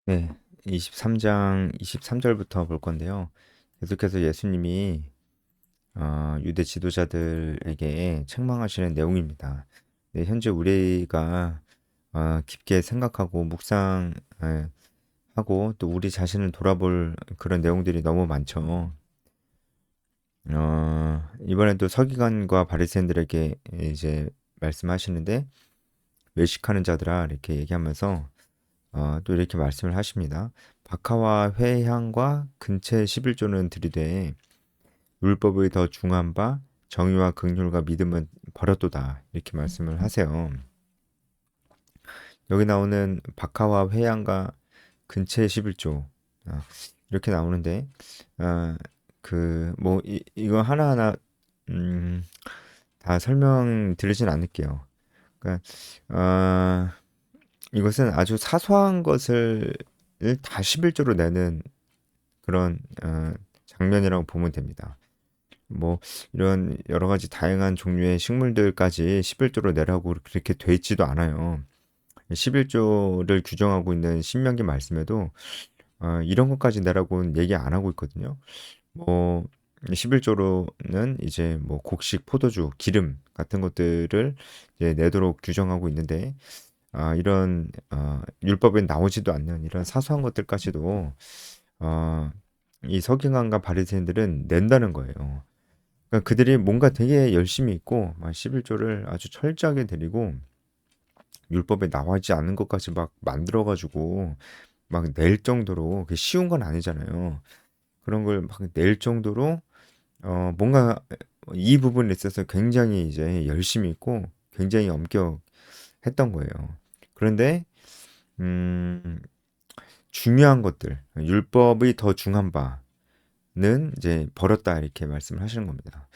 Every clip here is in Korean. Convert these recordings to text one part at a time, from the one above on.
네. 23장 23절부터 볼 건데요. 계속해서 예수님이 유대 지도자들에게 책망하시는 내용입니다. 네, 현재 우리가 깊게 생각하고 묵상하고 또 우리 자신을 돌아볼 그런 내용들이 너무 많죠. 이번엔 또 서기관과 바리새인들에게 이제 말씀하시는데 외식하는 자들아 이렇게 얘기하면서 또 이렇게 말씀을 하십니다. 박하와 회향과 근체 11조는 들이되 율법의 더 중한 바 정의와 긍휼과 믿음은 버렸도다 이렇게 말씀을 하세요. 여기 나오는 박하와 회향과 근체 11조 이렇게 나오는데 그 뭐 이거 하나하나 음, 다 설명드리진 않을게요. 그러니까 어, 이것은 아주 사소한 것을 다 11조로 내는 그런 장면이라고 보면 됩니다. 뭐 이런 여러 가지 다양한 종류의 식물들까지 11조로 내라고 그렇게 돼 있지도 않아요. 11조를 규정하고 있는 신명기 말씀에도 이런 것까지 내라고는 얘기 안 하고 있거든요. 뭐 11조로는 이제 뭐 곡식, 포도주, 기름 같은 것들을 이제 내도록 규정하고 있는데 이런 율법에 나오지도 않는 이런 사소한 것들까지도 어, 이 서기관과 바리새인들은 낸다는 거예요. 그러니까 그들이 뭔가 되게 열심히 있고 막 11조를 아주 철저하게 드리고 율법에 나와있지 않은 것까지 막 만들어 가지고 막 낼 정도로 그게 쉬운 건 아니잖아요. 그런 걸 막 낼 정도로 뭔가 이 부분에 있어서 굉장히 이제 열심히 있고 굉장히 엄격했던 거예요. 그런데 음, 중요한 것들, 율법의 더 중한 바는 이제 버렸다 이렇게 말씀을 하시는 겁니다.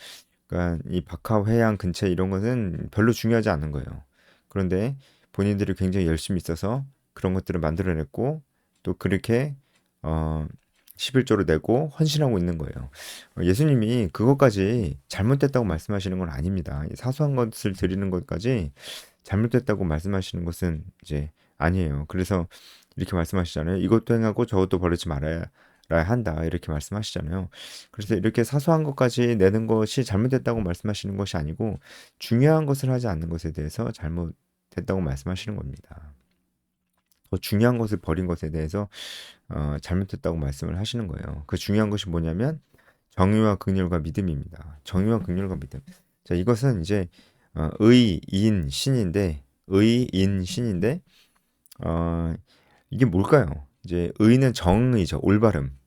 그러니까 이 박하 회양 근처 이런 것은 별로 중요하지 않은 거예요. 그런데 본인들이 굉장히 열심히 있어서 그런 것들을 만들어냈고 또 그렇게 어 11조를 내고 헌신하고 있는 거예요. 예수님이 그것까지 잘못됐다고 말씀하시는 건 아닙니다. 이 사소한 것을 드리는 것까지 잘못됐다고 말씀하시는 것은 이제 아니에요. 그래서 이렇게 말씀하시잖아요. 이것도 행하고 저것도 버리지 말아야 한다. 이렇게 말씀하시잖아요. 그래서 이렇게 사소한 것까지 내는 것이 잘못됐다고 말씀하시는 것이 아니고 중요한 것을 하지 않는 것에 대해서 잘못됐다고 말씀하시는 겁니다. 더 중요한 것을 버린 것에 대해서 잘못됐다고 말씀을 하시는 거예요. 그 중요한 것이 뭐냐면 정의와 긍휼과 믿음입니다. 정의와 긍휼과 믿음. 자, 이것은 이제 의인 신인데 의인 신인데 어, 이게 뭘까요? 이제 의는 정의죠.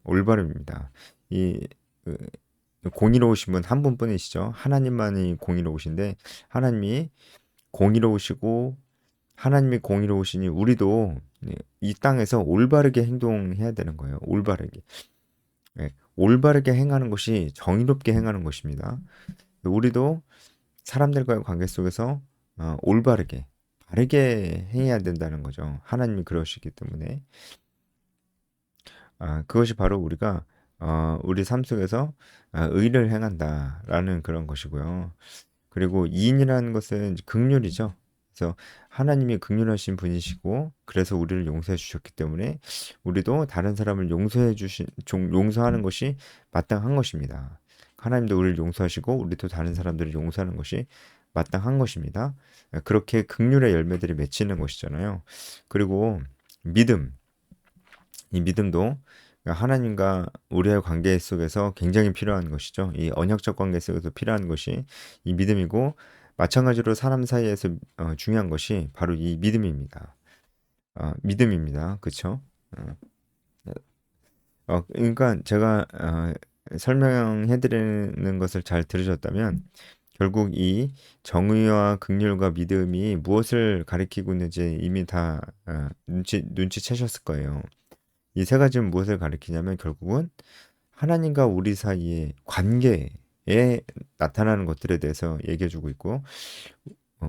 올바름입니다. 이 그, 공의로우신 분 한 분뿐이시죠. 하나님만이 공의로우신데 하나님이 공의로우시고 하나님이 공의로우시니 우리도 이 땅에서 올바르게 행동해야 되는 거예요. 올바르게. 예, 올바르게 행하는 것이 정의롭게 행하는 것입니다. 우리도 사람들과의 관계 속에서 올바르게, 바르게 해야 된다는 거죠. 하나님이 그러시기 때문에. 그것이 바로 우리가 우리 삶 속에서 의를 행한다라는 그런 것이고요. 그리고 이인이라는 것은 긍휼이죠. 그래서 하나님이 긍휼하신 분이시고 그래서 우리를 용서해 주셨기 때문에 우리도 다른 사람을 용서하는 것이 마땅한 것입니다. 하나님도 우리를 용서하시고 우리도 다른 사람들을 용서하는 것이 마땅한 것입니다. 그렇게 긍휼의 열매들이 맺히는 것이잖아요. 그리고 믿음, 이 믿음도 하나님과 우리의 관계 속에서 굉장히 필요한 것이죠. 이 언약적 관계 속에서 필요한 것이 이 믿음이고 마찬가지로 사람 사이에서 중요한 것이 바로 이 믿음입니다. 믿음입니다. 그렇죠? 어, 그러니까 제가 설명해 드리는 것을 잘 들으셨다면 결국 이 정의와 긍휼과 믿음이 무엇을 가리키고 있는지 이미 다 눈치채셨을 거예요. 이 세 가지는 무엇을 가리키냐면 결국은 하나님과 우리 사이의 관계에 나타나는 것들에 대해서 얘기해 주고 있고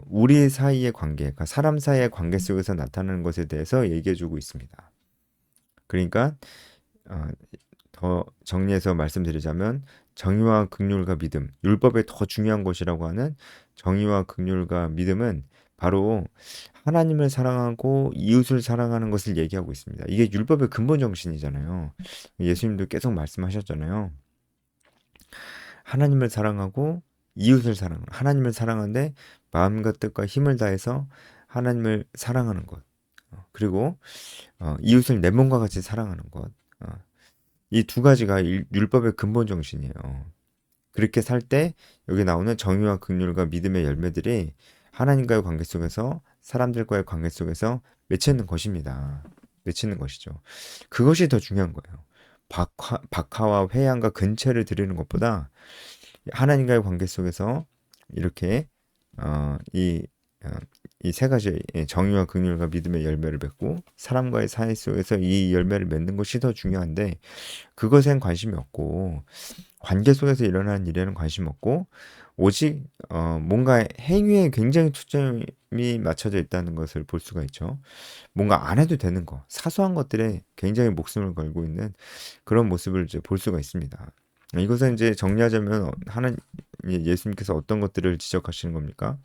우리 사이의 관계, 그러니까 사람 사이의 관계 속에서 나타나는 것에 대해서 얘기해 주고 있습니다. 그러니까 어, 더 정리해서 말씀드리자면 정의와 긍휼과 믿음, 율법에 더 중요한 것이라고 하는 정의와 긍휼과 믿음은 바로 하나님을 사랑하고 이웃을 사랑하는 것을 얘기하고 있습니다. 이게 율법의 근본 정신이잖아요. 예수님도 계속 말씀하셨잖아요. 하나님을 사랑하고 이웃을 사랑하는, 하나님을 사랑하는데 마음과 뜻과 힘을 다해서 하나님을 사랑하는 것. 그리고 이웃을 내 몸과 같이 사랑하는 것. 이 두 가지가 율법의 근본 정신이에요. 그렇게 살 때 여기 나오는 정의와 긍휼과 믿음의 열매들이 하나님과의 관계 속에서 사람들과의 관계 속에서 맺히는 것입니다. 맺히는 것이죠. 그것이 더 중요한 거예요. 박하와 회양과 근체를 드리는 것보다 하나님과의 관계 속에서 이렇게 어, 이 어, 이 세 가지 정의와 긍휼과 믿음의 열매를 맺고 사람과의 사이 속에서 이 열매를 맺는 것이 더 중요한데 그것엔 관심이 없고 관계 속에서 일어나는 일에는 관심 없고 오직 뭔가 행위에 굉장히 초점이 맞춰져 있다는 것을 볼 수가 있죠. 뭔가 안 해도 되는 거, 사소한 것들에 굉장히 목숨을 걸고 있는 그런 모습을 이제 볼 수가 있습니다. 이것은 이제 정리하자면 예수님께서 어떤 것들을 지적하시는 겁니까?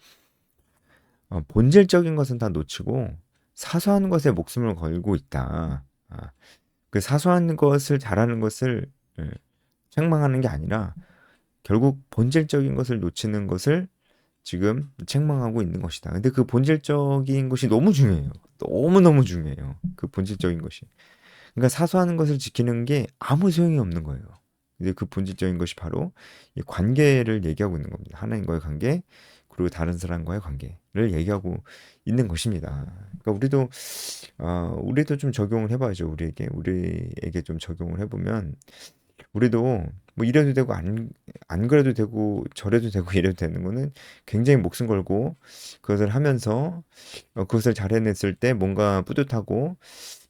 본질적인 것은 다 놓치고 사소한 것에 목숨을 걸고 있다. 그 사소한 것을 잘하는 것을 예, 책망하는 게 아니라 결국 본질적인 것을 놓치는 것을 지금 책망하고 있는 것이다. 근데 그 본질적인 것이 너무 중요해요. 너무너무 중요해요. 그 본질적인 것이. 그러니까 사소한 것을 지키는 게 아무 소용이 없는 거예요. 근데 그 본질적인 것이 바로 이 관계를 얘기하고 있는 겁니다. 하나님과의 관계, 그리고 다른 사람과의 관계를 얘기하고 있는 것입니다. 그러니까 우리도 좀 적용을 해봐야죠. 우리에게 좀 적용을 해보면 우리도 뭐 이래도 되고 안 그래도 되고 저래도 되고 이래도 되는 거는 굉장히 목숨 걸고 그것을 하면서 그것을 잘 해냈을 때 뭔가 뿌듯하고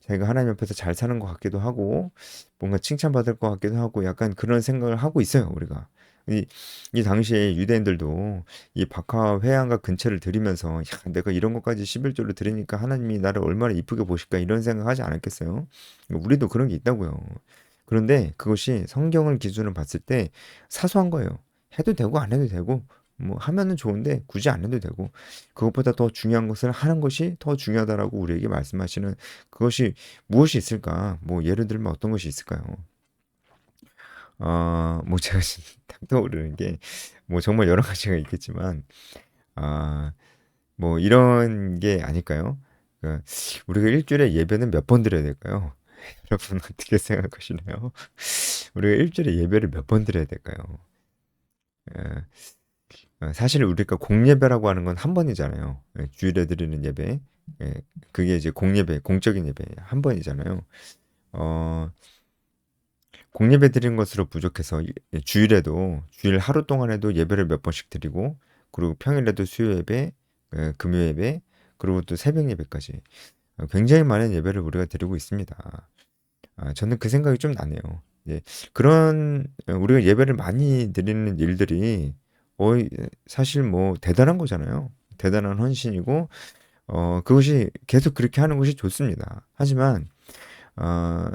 자기가 하나님 앞에서 잘 사는 것 같기도 하고 뭔가 칭찬받을 것 같기도 하고 약간 그런 생각을 하고 있어요, 우리가. 이, 이 당시에 유대인들도 이 박하와 회양과 근처를 드리면서 야, 내가 이런 것까지 11조를 드리니까 하나님이 나를 얼마나 이쁘게 보실까 이런 생각하지 않았겠어요? 우리도 그런 게 있다고요. 그런데 그것이 성경을 기준으로 봤을 때 사소한 거예요. 해도 되고 안 해도 되고 뭐 하면은 좋은데 굳이 안 해도 되고 그것보다 더 중요한 것을 하는 것이 더 중요하다라고 우리에게 말씀하시는 그것이 무엇이 있을까? 뭐 예를 들면 어떤 것이 있을까요? 뭐 제가 지금 딱 떠오르는 게 뭐 정말 여러 가지가 있겠지만 아, 뭐 이런 게 아닐까요? 그러니까 우리가 일주일에 예배는 몇 번 드려야 될까요? 여러분 어떻게 생각하시나요? 우리가 일주일에 예배를 몇 번 드려야 될까요? 예, 사실 우리가 공예배라고 하는 건 한 번이잖아요. 주일에 드리는 예배. 예, 그게 이제 공예배, 공적인 예배 한 번이잖아요. 어, 공예배 드리는 것으로 부족해서 주일에도 주일 하루 동안에도 예배를 몇 번씩 드리고 그리고 평일에도 수요 예배, 금요 예배, 그리고 또 새벽 예배까지 굉장히 많은 예배를 우리가 드리고 있습니다. 저는 그 생각이 좀 나네요. 예, 그런 우리가 예배를 많이 드리는 일들이 사실 뭐 대단한 거잖아요. 대단한 헌신이고 그것이 계속 그렇게 하는 것이 좋습니다. 하지만 어,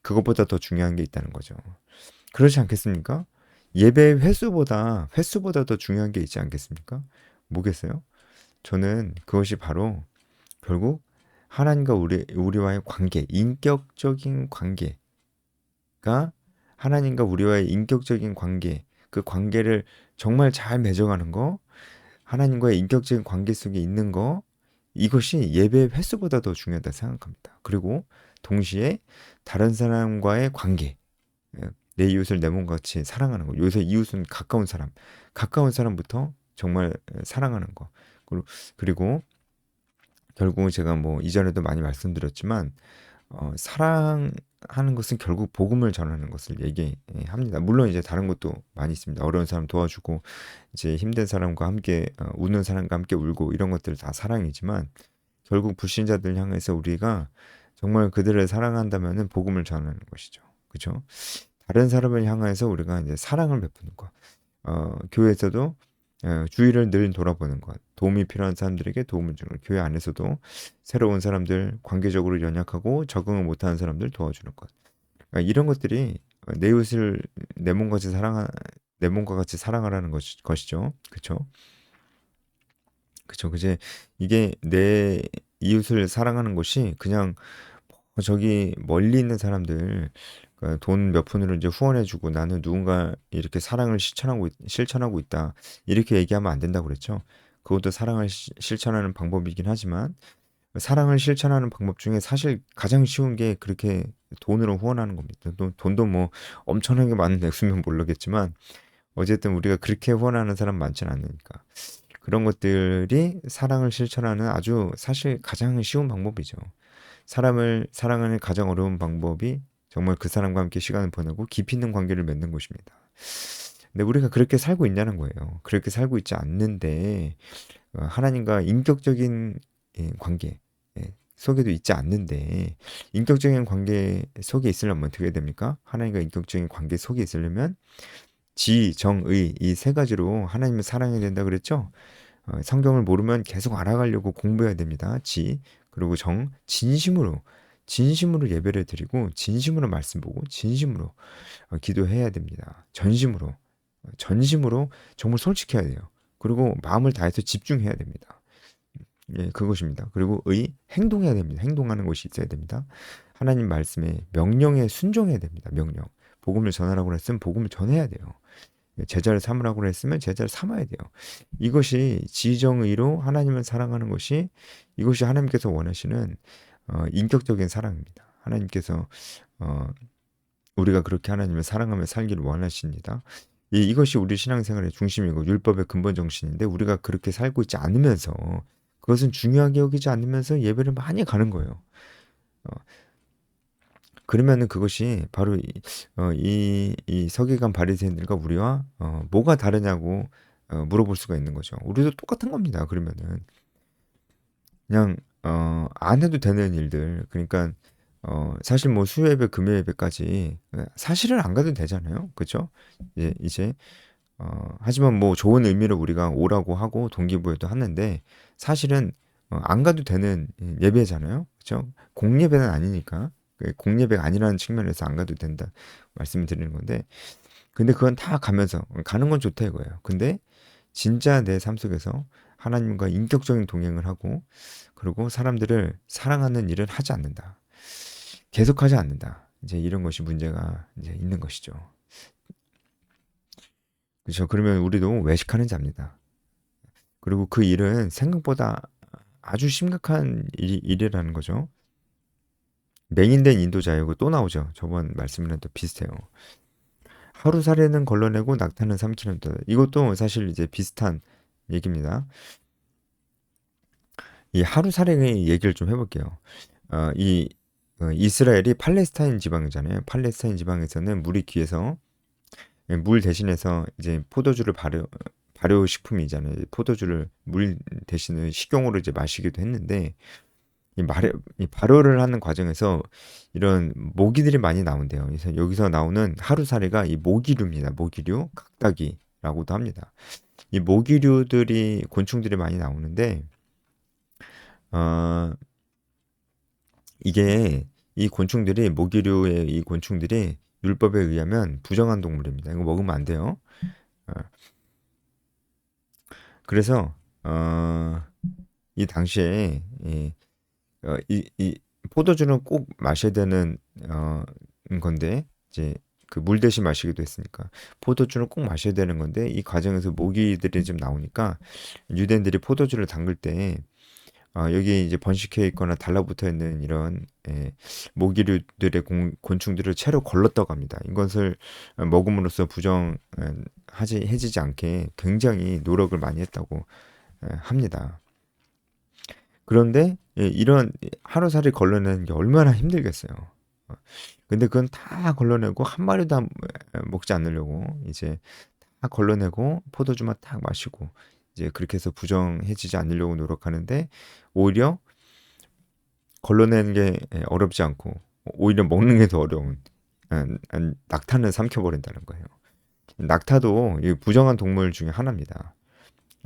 그것보다 더 중요한 게 있다는 거죠. 그렇지 않겠습니까? 예배 횟수보다 더 중요한 게 있지 않겠습니까? 뭐겠어요? 저는 그것이 바로 결국 하나님과 우리와의 관계, 인격적인 관계가 하나님과 우리와의 인격적인 관계, 그 관계를 정말 잘 맺어가는 거, 하나님과의 인격적인 관계 속에 있는 거, 이것이 예배 횟수보다 더 중요하다 생각합니다. 그리고 동시에 다른 사람과의 관계, 내 이웃을 내 몸같이 사랑하는 거. 여기서 이웃은 가까운 사람부터 정말 사랑하는 거. 그리고 결국은 제가 뭐 이전에도 많이 말씀드렸지만 사랑하는 것은 결국 복음을 전하는 것을 얘기합니다. 물론 이제 다른 것도 많이 있습니다. 어려운 사람 도와주고 이제 힘든 사람과 함께 우는 사람과 함께 울고 이런 것들 다 사랑이지만 결국 불신자들 향해서 우리가 정말 그들을 사랑한다면은 복음을 전하는 것이죠. 그렇죠? 다른 사람을 향해서 우리가 이제 사랑을 베푸는 것. 교회에서도 주위를 늘 돌아보는 것, 도움이 필요한 사람들에게 도움을 주는 것, 교회 안에서도 새로운 사람들, 관계적으로 연약하고 적응을 못하는 사람들 도와주는 것. 이런 것들이 내 이웃을 내 몸과 같이 사랑하라는 것이죠. 그렇죠? 그쵸. 그제 이게 내 이웃을 사랑하는 것이 그냥 저기 멀리 있는 사람들 그러니까 돈 몇 푼으로 이제 후원해주고 나는 누군가 이렇게 사랑을 실천하고 있다 이렇게 얘기하면 안 된다고 그랬죠. 그것도 사랑을 실천하는 방법이긴 하지만 사랑을 실천하는 방법 중에 사실 가장 쉬운 게 그렇게 돈으로 후원하는 겁니다. 돈도 뭐 엄청나게 많은 액수면 모르겠지만 어쨌든 우리가 그렇게 후원하는 사람 많지는 않으니까. 그런 것들이 사랑을 실천하는 아주 사실 가장 쉬운 방법이죠. 사람을 사랑하는 가장 어려운 방법이 정말 그 사람과 함께 시간을 보내고 깊이 있는 관계를 맺는 것입니다. 근데 우리가 그렇게 살고 있냐는 거예요. 그렇게 살고 있지 않는데 하나님과 인격적인 관계 속에도 있지 않는데 인격적인 관계 속에 있으려면 어떻게 됩니까? 하나님과 인격적인 관계 속에 있으려면 지, 정, 의 이 세 가지로 하나님을 사랑해야 된다 그랬죠? 성경을 모르면 계속 알아가려고 공부해야 됩니다. 지, 그리고 정, 진심으로 예배를 드리고 진심으로 말씀 보고 진심으로 기도해야 됩니다. 전심으로 정말 솔직해야 돼요. 그리고 마음을 다해서 집중해야 됩니다. 예, 그것입니다. 그리고 행동해야 됩니다. 행동하는 것이 있어야 됩니다. 하나님 말씀에 명령에 순종해야 됩니다. 명령. 복음을 전하라고 했으면 복음을 전해야 돼요. 제자를 삼으라고 했으면 제자를 삼아야 돼요. 이것이 지정의로 하나님을 사랑하는 것이 이것이 하나님께서 원하시는 인격적인 사랑입니다. 하나님께서 어, 우리가 그렇게 하나님을 사랑하며 살기를 원하십니다. 이것이 우리 신앙생활의 중심이고 율법의 근본 정신인데 우리가 그렇게 살고 있지 않으면서 그것은 중요하게 여기지 않으면서 예배를 많이 가는 거예요. 어, 그러면은 그것이 바로 이 서기관 바리새인들과 우리와 뭐가 다르냐고 물어볼 수가 있는 거죠. 우리도 똑같은 겁니다. 그러면은 그냥 안 해도 되는 일들 그러니까 사실 뭐 수요예배, 금요예배까지 사실은 안 가도 되잖아요. 그렇죠? 이제 하지만 뭐 좋은 의미로 우리가 오라고 하고 동기부여도 하는데 사실은 안 가도 되는 예배잖아요. 그렇죠? 공예배는 아니니까. 공예배가 아니라는 측면에서 안 가도 된다 말씀을 드리는 건데 근데 그건 다 가면서 가는 건 좋다 이거예요. 근데 진짜 내 삶 속에서 하나님과 인격적인 동행을 하고 그리고 사람들을 사랑하는 일을 하지 않는다. 계속하지 않는다. 이제 이런 것이 문제가 이제 있는 것이죠. 그렇죠. 그러면 우리도 외식하는 자입니다. 그리고 그 일은 생각보다 아주 심각한 일이라는 거죠. 맹인된 인도자이고 또 나오죠. 저번 말씀이랑 또 비슷해요. 하루살이는 걸러내고 낙타는 삼키는 것. 이것도 사실 이제 비슷한 얘기입니다. 이 하루살이의 얘기를 좀 해볼게요. 이 이스라엘이 팔레스타인 지방이잖아요. 팔레스타인 지방에서는 물이 귀해서 물 대신해서 이제 발효식품이잖아요. 포도주를 물 대신에 식용으로 이제 마시기도 했는데 이 발효를 하는 과정에서 이런 모기들이 많이 나온대요. 그래서 여기서 나오는 하루살이가 이 모기류입니다. 모기류, 각닭이라고도 합니다. 이 모기류들이 곤충들이 많이 나오는데 어, 이게 이 곤충들이 모기류의 이 곤충들이 율법에 의하면 부정한 동물입니다. 이거 먹으면 안 돼요. 어, 그래서 이 당시에 이 포도주는 꼭 마셔야 되는 건데 이제 그 물 대신 마시기도 했으니까 포도주는 꼭 마셔야 되는 건데 이 과정에서 모기들이 좀 나오니까 유대인들이 포도주를 담글 때 여기 이제 번식해 있거나 달라붙어 있는 이런 모기류들의 곤충들을 채로 걸렀다고 합니다. 이것을 먹음으로써 해지지 않게 굉장히 노력을 많이 했다고 합니다. 그런데 이런 하루살이 걸러내는 게 얼마나 힘들겠어요. 어, 근데 그건 다 걸러내고 한 마리도 먹지 않으려고 이제 다 걸러내고 포도주만 딱 마시고 이제 그렇게 해서 부정해지지 않으려고 노력하는데 오히려 걸러내는 게 어렵지 않고 오히려 먹는 게 더 어려운 낙타는 삼켜버린다는 거예요. 낙타도 부정한 동물 중에 하나입니다.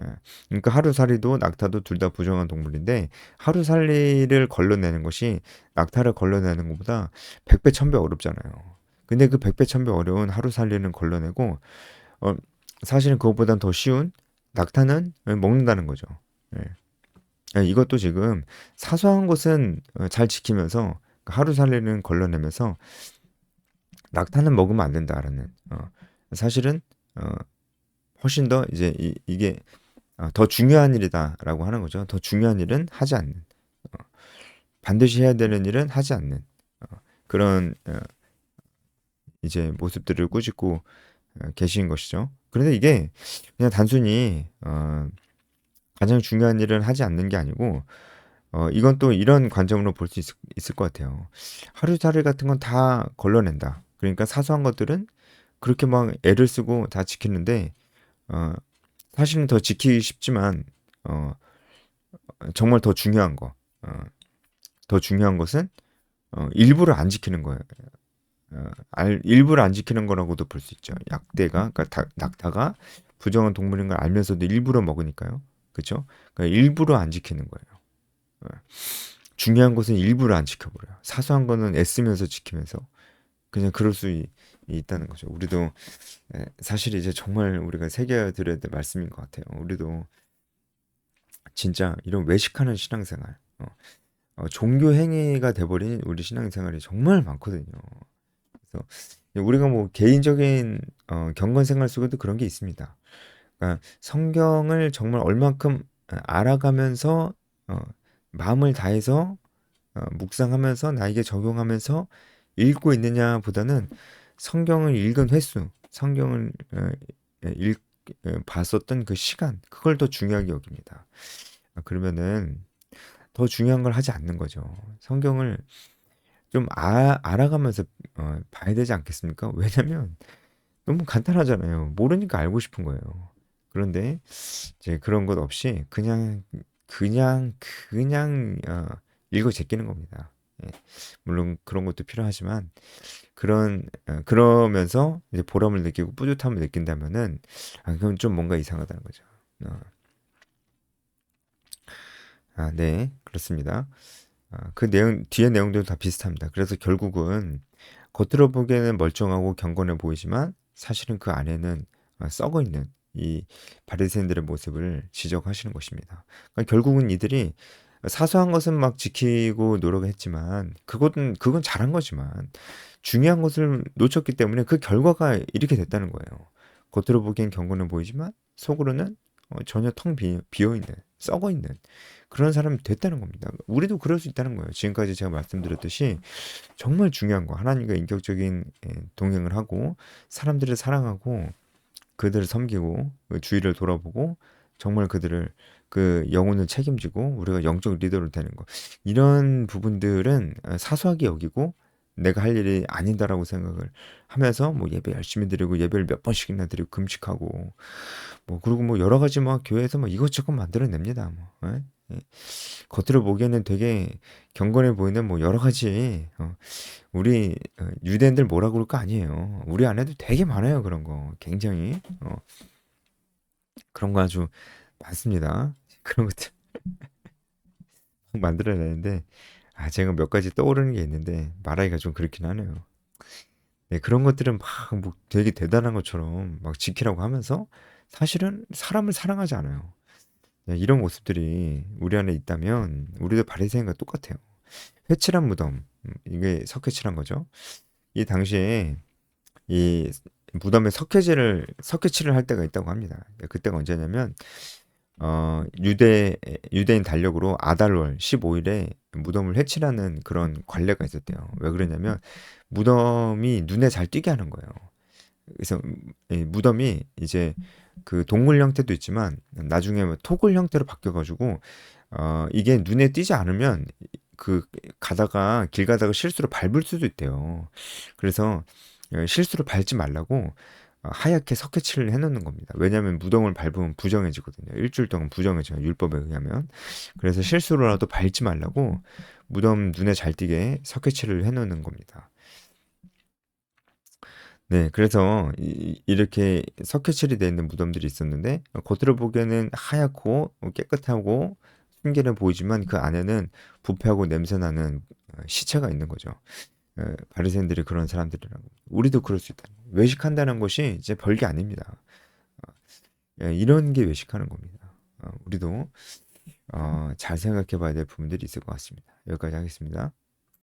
예. 그러니까 하루살이도 낙타도 둘 다 부정한 동물인데 하루살이를 걸러내는 것이 낙타를 걸러내는 것보다 100배, 1000배 어렵잖아요. 근데 그 100배, 1000배 어려운 하루살이는 걸러내고 어, 사실은 그것보단 더 쉬운 낙타는 먹는다는 거죠. 예. 이것도 지금 사소한 것은 잘 지키면서 하루 살이는 걸러내면서 낙타는 먹으면 안 된다라는 사실은 어, 훨씬 더 이제 이게 더 중요한 일이다라고 하는 거죠. 더 중요한 일은 하지 않는 반드시 해야 되는 일은 하지 않는 그런 이제 모습들을 꾸짖고 계신 것이죠. 그런데 이게 그냥 단순히 가장 중요한 일을 하지 않는 게 아니고 이건 또 이런 관점으로 볼 수 있을 것 같아요. 하루살이 같은 건 다 걸러낸다. 그러니까 사소한 것들은 그렇게 막 애를 쓰고 다 지키는데 어, 사실은 더 지키기 쉽지만 어, 정말 더 중요한 거, 더 중요한 것은 일부러 안 지키는 거예요. 일부러 안 지키는 거라고도 볼 수 있죠. 약대가, 그러니까 낙타가 부정한 동물인 걸 알면서도 일부러 먹으니까요. 그렇죠? 그러니까 일부러 안 지키는 거예요. 어, 중요한 것은 일부러 안 지켜버려요. 사소한 거는 애쓰면서 지키면서 그냥 그럴 수 있다는 거죠. 우리도 사실 이제 정말 우리가 새겨야 드려야 될 말씀인 것 같아요. 우리도 진짜 이런 외식하는 신앙생활, 종교 행위가 돼버린 우리 신앙생활이 정말 많거든요. 그래서 우리가 뭐 개인적인 경건 생활 속에도 그런 게 있습니다. 그러니까 성경을 정말 얼만큼 알아가면서 어, 마음을 다해서 묵상하면서 나에게 적용하면서 읽고 있느냐보다는 성경을 읽은 횟수, 성경을 봤었던 그 시간, 그걸 더 중요하게 여깁니다. 그러면은 더 중요한 걸 하지 않는 거죠. 성경을 좀 알아가면서 봐야 되지 않겠습니까? 왜냐면 너무 간단하잖아요. 모르니까 알고 싶은 거예요. 그런데 이제 그런 것 없이 그냥 읽어 제끼는 겁니다. 예. 물론 그런 것도 필요하지만 그러면서 이제 보람을 느끼고 뿌듯함을 느낀다면은 그건 좀 뭔가 이상하다는 거죠. 어, 네, 그렇습니다. 그 내용 뒤에 내용들도 다 비슷합니다. 그래서 결국은 겉으로 보기에는 멀쩡하고 경건해 보이지만 사실은 그 안에는 썩어 있는 이 바리새인들의 모습을 지적하시는 것입니다. 그러니까 결국은 이들이 사소한 것은 막 지키고 노력했지만 그건 잘한 거지만 중요한 것을 놓쳤기 때문에 그 결과가 이렇게 됐다는 거예요. 겉으로 보기엔 경건해 보이지만 속으로는 전혀 텅 비어 있는 썩어 있는 그런 사람이 됐다는 겁니다. 우리도 그럴 수 있다는 거예요. 지금까지 제가 말씀드렸듯이 정말 중요한 거 하나님과 인격적인 동행을 하고 사람들을 사랑하고 그들을 섬기고 그 주위를 돌아보고 정말 그들을 그 영혼을 책임지고 우리가 영적 리더로 되는 거 이런 부분들은 사소하게 여기고 내가 할 일이 아니다라고 생각을 하면서 뭐 예배 열심히 드리고 예배를 몇 번씩이나 드리고 금식하고 뭐 그리고 뭐 여러 가지 막 교회에서 뭐 이것저것 만들어냅니다. 뭐 예? 겉으로 보기에는 되게 경건해 보이는 뭐 여러 가지 우리 유대인들 뭐라 그럴 거 아니에요. 우리 안에도 되게 많아요 그런 거 굉장히 그런 거 아주 많습니다. 그런 것들 만들어내는데 제가 몇 가지 떠오르는 게 있는데 말하기가 좀 그렇긴 하네요. 네, 그런 것들은 막 뭐 되게 대단한 것처럼 막 지키라고 하면서 사실은 사람을 사랑하지 않아요. 네, 이런 모습들이 우리 안에 있다면 우리도 바리새인과 똑같아요. 회칠한 무덤, 이게 석회칠한 거죠. 이 당시에 이 무덤에 석회칠을 할 때가 있다고 합니다. 그때가 언제냐면 유대인 달력으로 아달월 15일에 무덤을 회칠하는 그런 관례가 있었대요. 왜 그러냐면 무덤이 눈에 잘 띄게 하는 거예요. 그래서 이 무덤이 이제 그 동물 형태도 있지만 나중에 뭐 토굴 형태로 바뀌어가지고 이게 눈에 띄지 않으면 그 길 가다가 실수로 밟을 수도 있대요. 그래서 실수로 밟지 말라고 하얗게 석회칠을 해놓는 겁니다. 왜냐하면 무덤을 밟으면 부정해지거든요. 일주일 동안 부정해져요. 율법에 의하면. 그래서 실수로라도 밟지 말라고 무덤 눈에 잘 띄게 석회칠을 해놓는 겁니다. 네, 그래서 이렇게 석회칠이 되어 있는 무덤들이 있었는데 겉으로 보기에는 하얗고 깨끗하고 순결해 보이지만 그 안에는 부패하고 냄새나는 시체가 있는 거죠. 바리새인들이 그런 사람들이라고. 우리도 그럴 수 있다. 외식한다는 것이 이제 별게 아닙니다. 이런 게 외식하는 겁니다. 우리도 잘 생각해 봐야 될 부분들이 있을 것 같습니다. 여기까지 하겠습니다.